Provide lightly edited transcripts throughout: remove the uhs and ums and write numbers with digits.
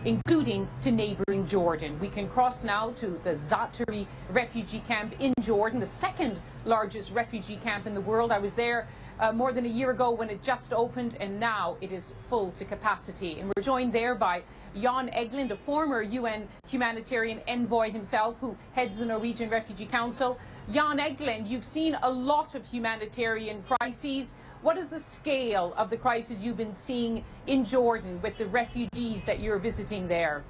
including to neighboring Jordan. We can cross now to the Zaatari refugee camp in Jordan, the second largest refugee camp in the world. I was there more than a year ago when it just opened, and now it is full to capacity. And we're joined there by Jan Egeland, a former UN humanitarian envoy himself, who heads the Norwegian Refugee Council. Jan Egeland, you've seen a lot of humanitarian crises. What is the scale of the crisis you've been seeing in Jordan with the refugees that you're visiting there?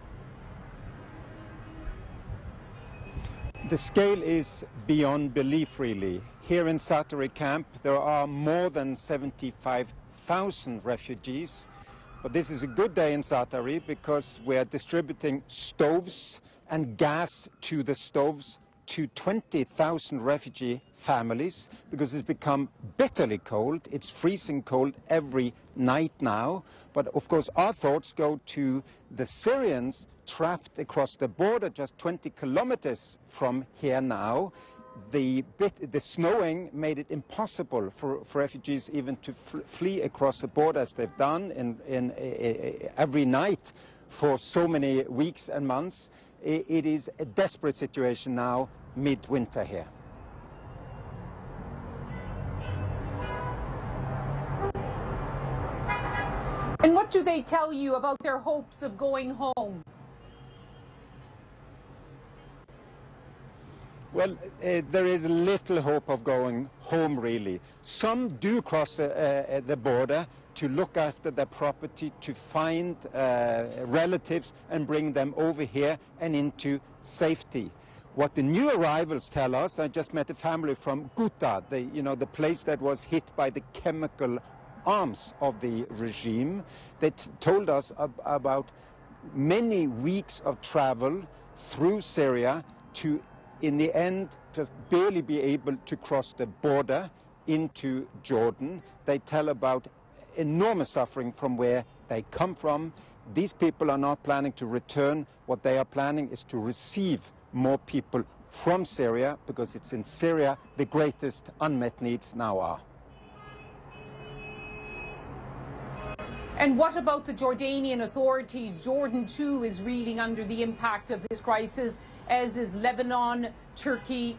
The scale is beyond belief, really. Here in Zaatari camp, there are more than 75,000 refugees. But this is a good day in Zaatari because we are distributing stoves and gas to the stoves to 20,000 refugee families because it's become bitterly cold. It's freezing cold every night now. But of course our thoughts go to the Syrians trapped across the border just 20 kilometers from here now. The snowing made it impossible for refugees even to flee across the border as they've done every night for so many weeks and months. It is a desperate situation now, midwinter here. And what do they tell you about their hopes of going home? Well, there is little hope of going home, really. Some do cross the border to look after their property, to find relatives and bring them over here and into safety. What the new arrivals tell us, I just met a family from Ghouta, the place that was hit by the chemical arms of the regime. They told us about many weeks of travel through Syria to, in the end, just barely be able to cross the border into Jordan. They tell about enormous suffering from where they come from. These people are not planning to return. What they are planning is to receive more people from Syria, because it's in Syria the greatest unmet needs now are. And what about the Jordanian authorities? Jordan too is reeling under the impact of this crisis, as is Lebanon, Turkey,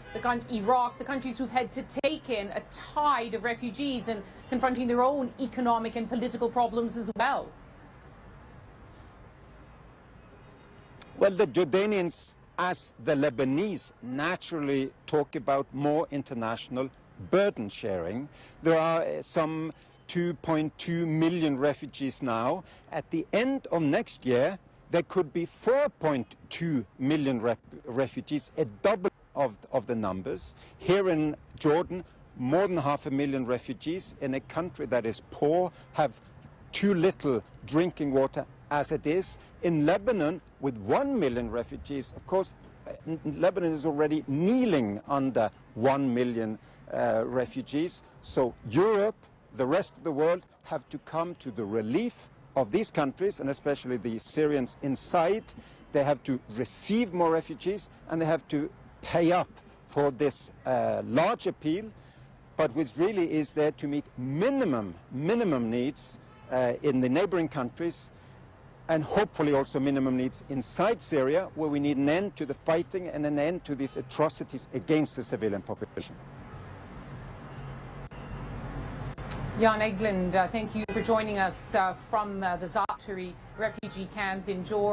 Iraq, the countries who've had to take in a tide of refugees and confronting their own economic and political problems as well. Well, the Jordanians, as the Lebanese, naturally talk about more international burden sharing. There are some 2.2 million refugees now. At the end of next year, there could be 4.2 million refugees, a double of the numbers. Here in Jordan, more than 500,000 refugees in a country that is poor, have too little drinking water as it is. In Lebanon, with 1 million refugees, of course, Lebanon is already kneeling under 1 million refugees. So Europe, the rest of the world, have to come to the relief of these countries, and especially the Syrians inside. They have to receive more refugees, and they have to pay up for this large appeal, but which really is there to meet minimum needs in the neighboring countries, and hopefully also minimum needs inside Syria, where we need an end to the fighting and an end to these atrocities against the civilian population. Jan Egeland, thank you for joining us from the Zaatari refugee camp in Jordan.